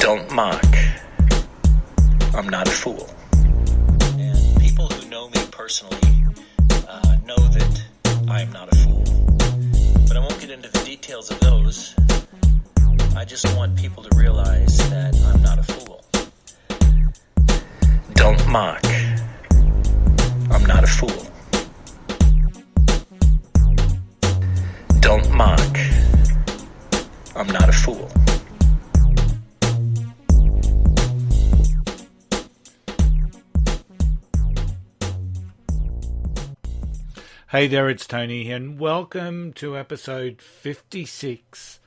Don't mock. I'm not a fool. And people who know me personally know that I am not a fool. But I won't get into the details of those. I just want people to realize that I'm not a fool. Don't mock. I'm not a fool. Don't mock. I'm not a fool. Hey there, it's Tony, and welcome to episode 56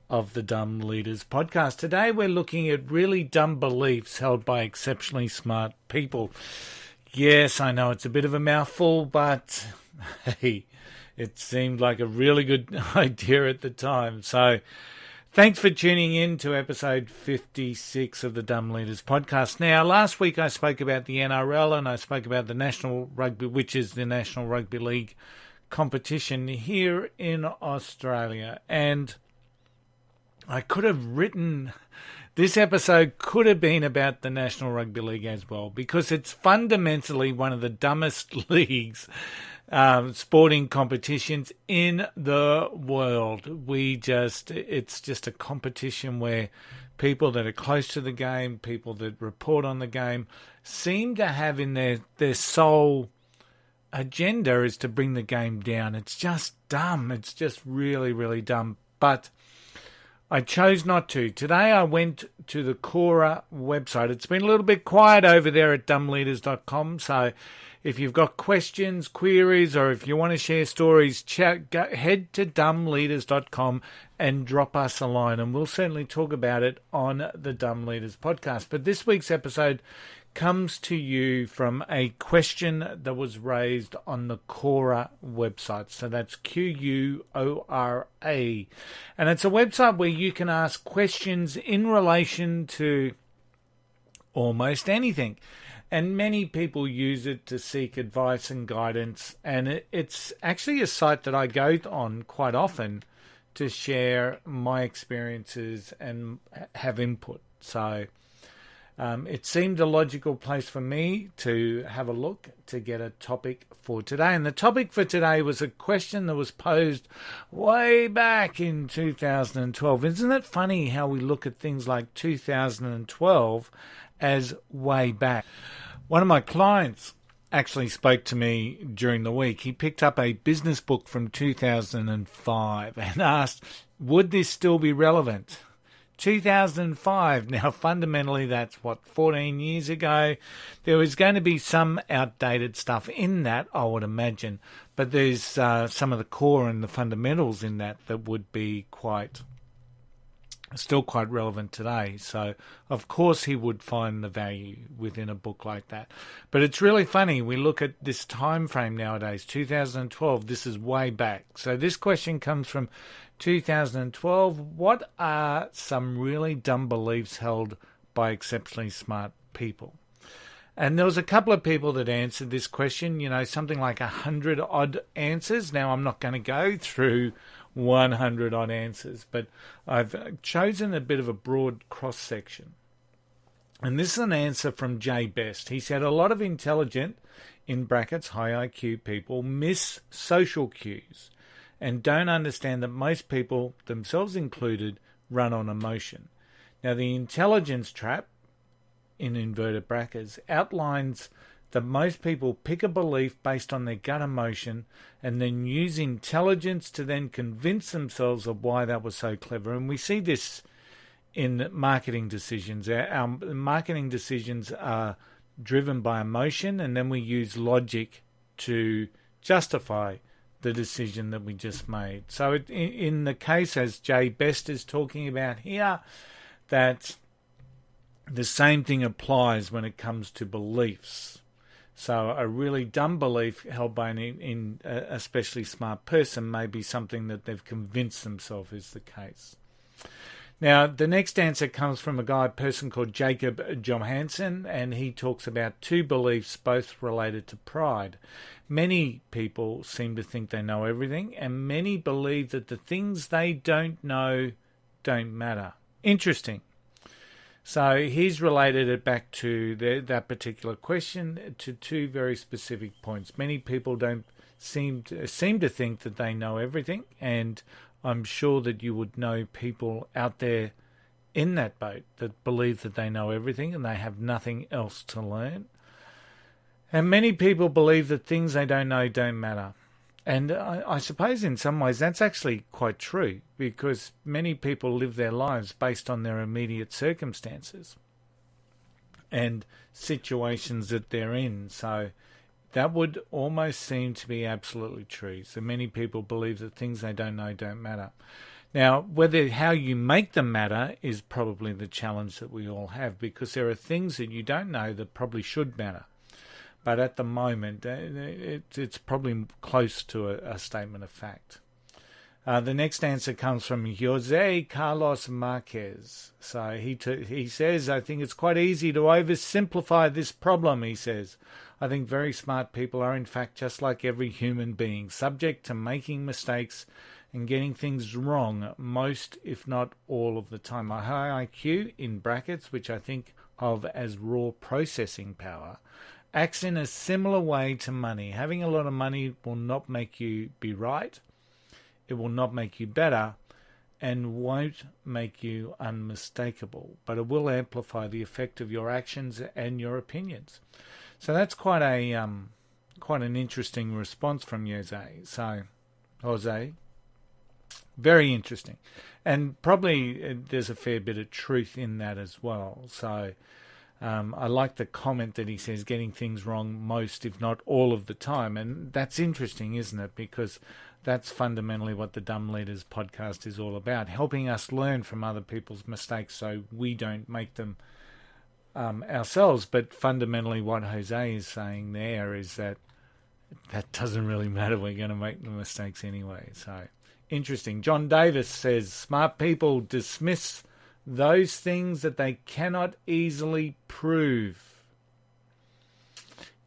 of the Dumb Leaders podcast. Today we're looking at really dumb beliefs held by exceptionally smart people. Yes, I know it's a bit of a mouthful, but hey, it seemed like a really good idea at the time. So thanks for tuning in to episode 56 of the Dumb Leaders podcast. Now, last week I spoke about the NRL and I spoke about the National Rugby, which is the National Rugby League competition here in Australia. And I could have written, this episode could have been about the National Rugby League as well, because it's fundamentally one of the dumbest leagues, sporting competitions in the world. It's just a competition where people that are close to the game, people that report on the game, seem to have in their sole agenda is to bring the game down. It's just dumb. It's just really, really dumb. But I chose not to. Today I went to the Quora website. It's been a little bit quiet over there at dumbleaders.com, so if you've got questions, queries, or if you want to share stories, head to dumbleaders.com and drop us a line, and we'll certainly talk about it on the Dumb Leaders podcast. But this week's episode comes to you from a question that was raised on the Quora website. So that's Quora. And it's a website where you can ask questions in relation to almost anything. And many people use it to seek advice and guidance. And it's actually a site that I go on quite often to share my experiences and have input. So it seemed a logical place for me to have a look to get a topic for today. And the topic for today was a question that was posed way back in 2012. Isn't it funny how we look at things like 2012 as way back? One of my clients actually spoke to me during the week. He picked up a business book from 2005 and asked, would this still be relevant? 2005. Now, fundamentally, that's 14 years ago. There was going to be some outdated stuff in that, I would imagine, but there's some of the core and the fundamentals in that would be still quite relevant today. So, of course, he would find the value within a book like that. But it's really funny. We look at this time frame nowadays, 2012. This is way back. So this question comes from 2012. What are some really dumb beliefs held by exceptionally smart people? And there was a couple of people that answered this question, something like 100 odd answers. Now, I'm not going to go through 100 odd answers, but I've chosen a bit of a broad cross-section. And this is an answer from Jay Best. He said, a lot of intelligent, in brackets, high IQ people miss social cues and don't understand that most people, themselves included, run on emotion. Now, the intelligence trap, in inverted brackets, outlines that most people pick a belief based on their gut emotion and then use intelligence to then convince themselves of why that was so clever. And we see this in marketing decisions. Our marketing decisions are driven by emotion, and then we use logic to justify the decision that we just made. So in the case, as Jay Best is talking about here, that the same thing applies when it comes to beliefs. So a really dumb belief held by an especially smart person may be something that they've convinced themselves is the case. Now, the next answer comes from a person called Jacob Johansson, and he talks about two beliefs, both related to pride. Many people seem to think they know everything, and many believe that the things they don't know don't matter. Interesting. So he's related it back to that particular question to two very specific points. Many people don't seem to think that they know everything, and I'm sure that you would know people out there in that boat that believe that they know everything and they have nothing else to learn. And many people believe that things they don't know don't matter. And I suppose in some ways that's actually quite true, because many people live their lives based on their immediate circumstances and situations that they're in. So that would almost seem to be absolutely true. So many people believe that things they don't know don't matter. Now, how you make them matter is probably the challenge that we all have, because there are things that you don't know that probably should matter. But at the moment, it's probably close to a statement of fact. The next answer comes from Jose Carlos Marquez. So he says, I think it's quite easy to oversimplify this problem, he says. I think very smart people are in fact just like every human being, subject to making mistakes and getting things wrong most, if not all of the time. A high IQ, in brackets, which I think of as raw processing power, acts in a similar way to money. Having a lot of money will not make you be right. It will not make you better, and won't make you unmistakable, but it will amplify the effect of your actions and your opinions. So that's quite an interesting response from Jose. So, Jose, very interesting, and probably there's a fair bit of truth in that as well. So I like the comment that he says getting things wrong most, if not all of the time. And that's interesting, isn't it? Because that's fundamentally what the Dumb Leaders podcast is all about, helping us learn from other people's mistakes so we don't make them ourselves. But fundamentally what Jose is saying there is that doesn't really matter. We're going to make the mistakes anyway. So interesting. John Davis says, smart people dismiss those things that they cannot easily prove.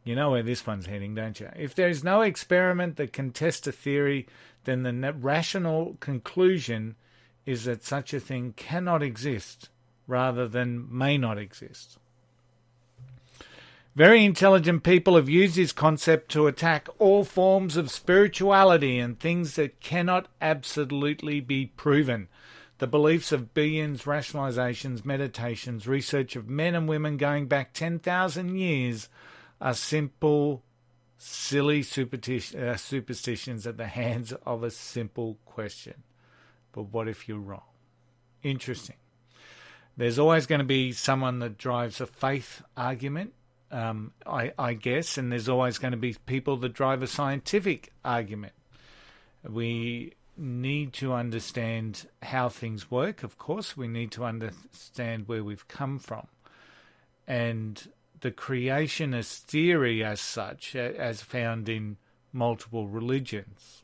You know where this one's heading, don't you? If there is no experiment that can test a theory, then the rational conclusion is that such a thing cannot exist, rather than may not exist. Very intelligent people have used this concept to attack all forms of spirituality and things that cannot absolutely be proven. The beliefs of billions, rationalizations, meditations, research of men and women going back 10,000 years are simple, silly superstitions at the hands of a simple question. But what if you're wrong? Interesting. There's always going to be someone that drives a faith argument, I guess, and there's always going to be people that drive a scientific argument. We need to understand how things work, of course. We need to understand where we've come from. And the creationist theory as such, as found in multiple religions,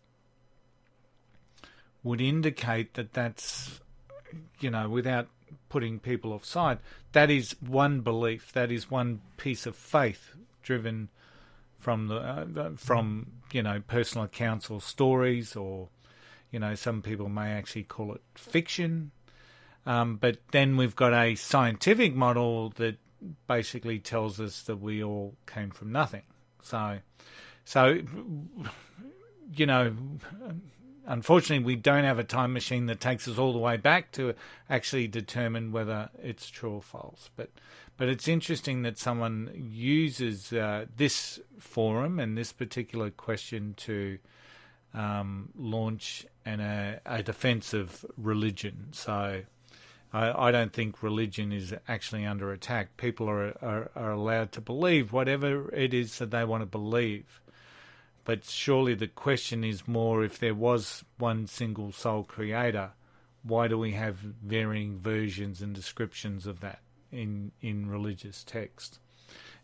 would indicate that that's, without putting people offside, that is one belief, that is one piece of faith driven from personal accounts or stories, or some people may actually call it fiction. But then we've got a scientific model that basically tells us that we all came from nothing. So unfortunately, we don't have a time machine that takes us all the way back to actually determine whether it's true or false. But it's interesting that someone uses this forum and this particular question to launch a defense of religion. So I don't think religion is actually under attack. People are allowed to believe whatever it is that they want to believe. But surely the question is more, if there was one single sole creator, why do we have varying versions and descriptions of that in religious text?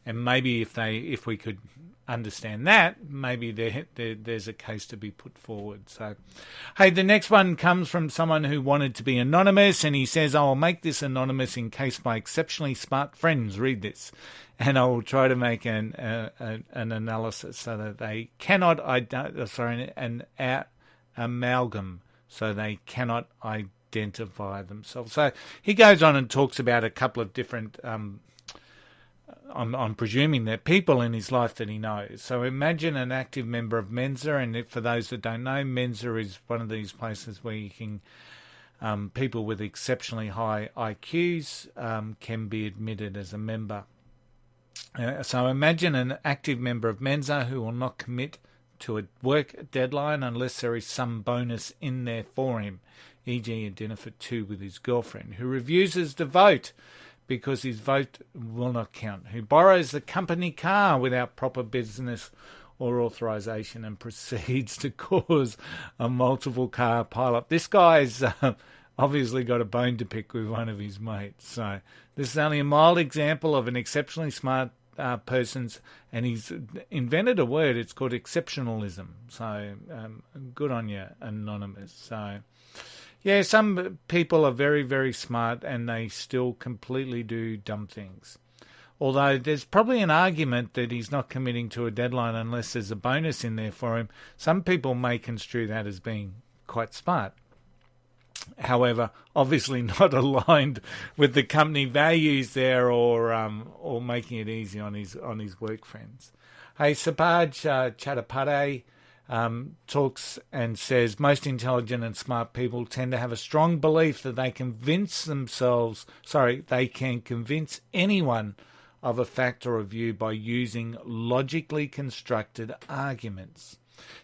And maybe if we could understand that, maybe there's a case to be put forward. So, hey, the next one comes from someone who wanted to be anonymous, and he says, I will make this anonymous in case my exceptionally smart friends read this, and I will try to make an analysis so that they cannot amalgam, so they cannot identify themselves. So he goes on and talks about a couple of different, I'm presuming they're people in his life that he knows. So imagine an active member of Mensa, and for those that don't know, Mensa is one of these places where you can, people with exceptionally high IQs can be admitted as a member. So imagine an active member of Mensa who will not commit to a work deadline unless there is some bonus in there for him, e.g. a dinner for two with his girlfriend, who refuses to vote because his vote will not count, who borrows the company car without proper business or authorization and proceeds to cause a multiple car pile-up. This guy's obviously got a bone to pick with one of his mates. So this is only a mild example of an exceptionally smart person's, and he's invented a word. It's called exceptionalism. So good on you, Anonymous. So yeah, some people are very, very smart and they still completely do dumb things. Although there's probably an argument that he's not committing to a deadline unless there's a bonus in there for him. Some people may construe that as being quite smart. However, obviously not aligned with the company values there, or making it easy on his work friends. Hey, Sapaj Chattopadhyay talks and says most intelligent and smart people tend to have a strong belief that they can convince anyone of a fact or a view by using logically constructed arguments.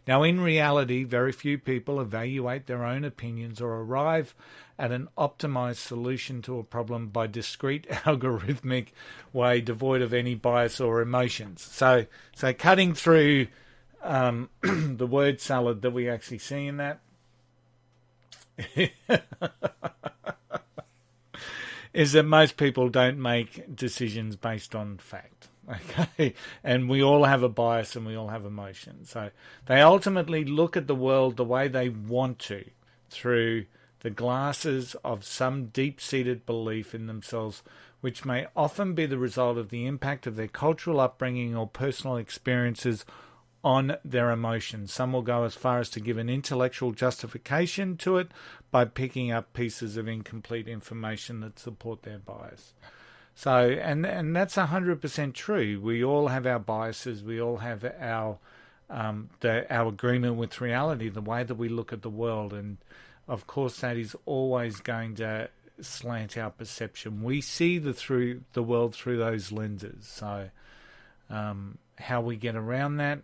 Now, in reality, very few people evaluate their own opinions or arrive at an optimized solution to a problem by discrete algorithmic way devoid of any bias or emotions. So cutting through the word salad that we actually see in that is that most people don't make decisions based on fact. Okay, and we all have a bias and we all have emotions. So they ultimately look at the world the way they want to, through the glasses of some deep-seated belief in themselves, which may often be the result of the impact of their cultural upbringing or personal experiences on their emotions. Some will go as far as to give an intellectual justification to it by picking up pieces of incomplete information that support their bias. So, and that's 100% true. We all have our biases. We all have our agreement with reality, the way that we look at the world, and of course that is always going to slant our perception. We see the world through those lenses. So, how we get around that.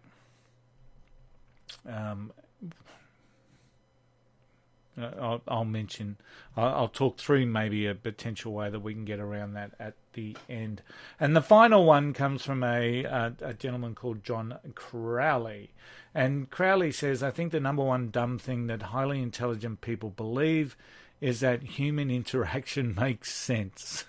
I'll talk through maybe a potential way that we can get around that at the end. And the final one comes from a gentleman called John Crowley. And Crowley says, I think the number one dumb thing that highly intelligent people believe is that human interaction makes sense.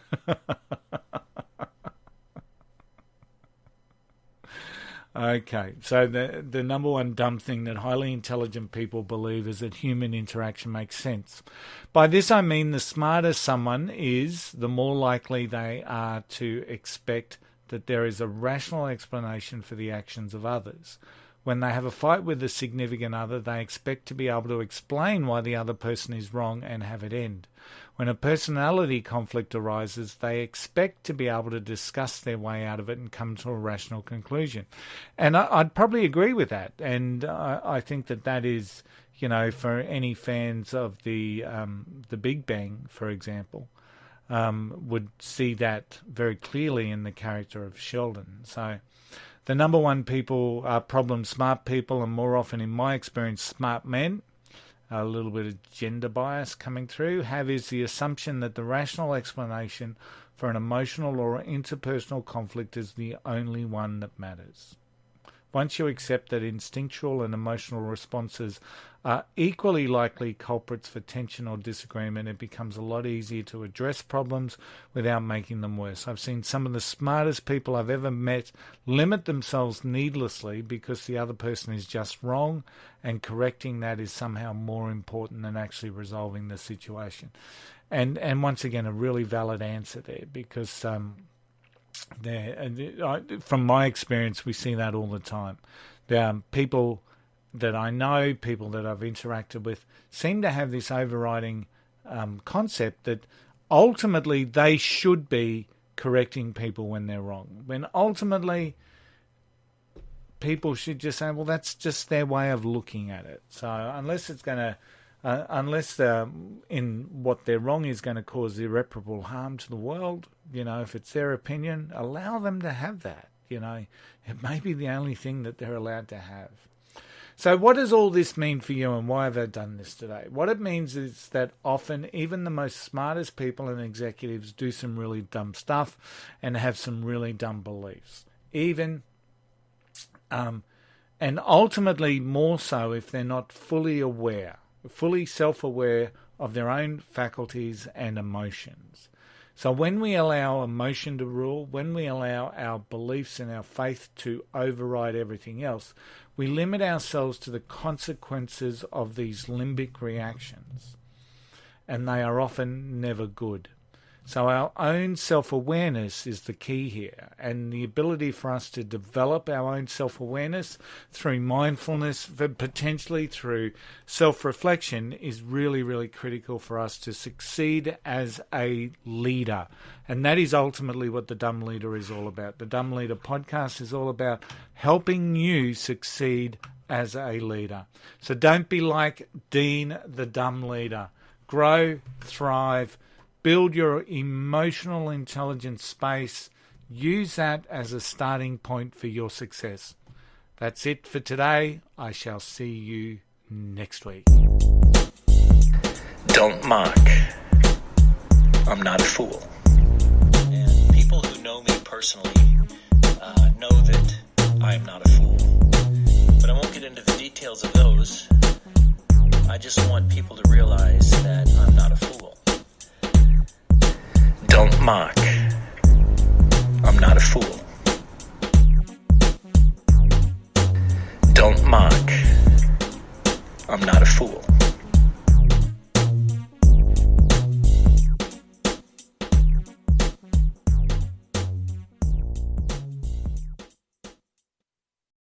Okay, so the number one dumb thing that highly intelligent people believe is that human interaction makes sense. By this I mean the smarter someone is, the more likely they are to expect that there is a rational explanation for the actions of others. When they have a fight with a significant other, they expect to be able to explain why the other person is wrong and have it end. When a personality conflict arises, they expect to be able to discuss their way out of it and come to a rational conclusion. And I'd probably agree with that. And I think that is, for any fans of the Big Bang, for example, would see that very clearly in the character of Sheldon. So the number one people are problem smart people, and more often, in my experience, smart men. A little bit of gender bias coming through, is the assumption that the rational explanation for an emotional or interpersonal conflict is the only one that matters. Once you accept that instinctual and emotional responses are equally likely culprits for tension or disagreement, it becomes a lot easier to address problems without making them worse. I've seen some of the smartest people I've ever met limit themselves needlessly because the other person is just wrong, and correcting that is somehow more important than actually resolving the situation. And once again, a really valid answer there, because from my experience, we see that all the time. There are people that I know, people that I've interacted with, seem to have this overriding concept that ultimately they should be correcting people when they're wrong. When ultimately people should just say, well, that's just their way of looking at it. So unless it's going to, in what they're wrong is going to cause irreparable harm to the world, if it's their opinion, allow them to have that. It may be the only thing that they're allowed to have. So what does all this mean for you, and why have I done this today? What it means is that often even the most smartest people and executives do some really dumb stuff and have some really dumb beliefs. And ultimately more so if they're not fully self-aware of their own faculties and emotions. So when we allow emotion to rule, when we allow our beliefs and our faith to override everything else, we limit ourselves to the consequences of these limbic reactions. And they are often never good. So our own self-awareness is the key here, and the ability for us to develop our own self-awareness through mindfulness, potentially through self-reflection, is really, really critical for us to succeed as a leader. And that is ultimately what the Dumb Leader is all about. The Dumb Leader podcast is all about helping you succeed as a leader. So don't be like Dean the Dumb Leader. Grow, thrive, build your emotional intelligence space. Use that as a starting point for your success. That's it for today. I shall see you next week. Don't mock. I'm not a fool. And people who know me personally know that I am not a fool. But I won't get into the details of those. I just want people to realize that I'm not a fool. Don't mock. I'm not a fool. Don't mock. I'm not a fool.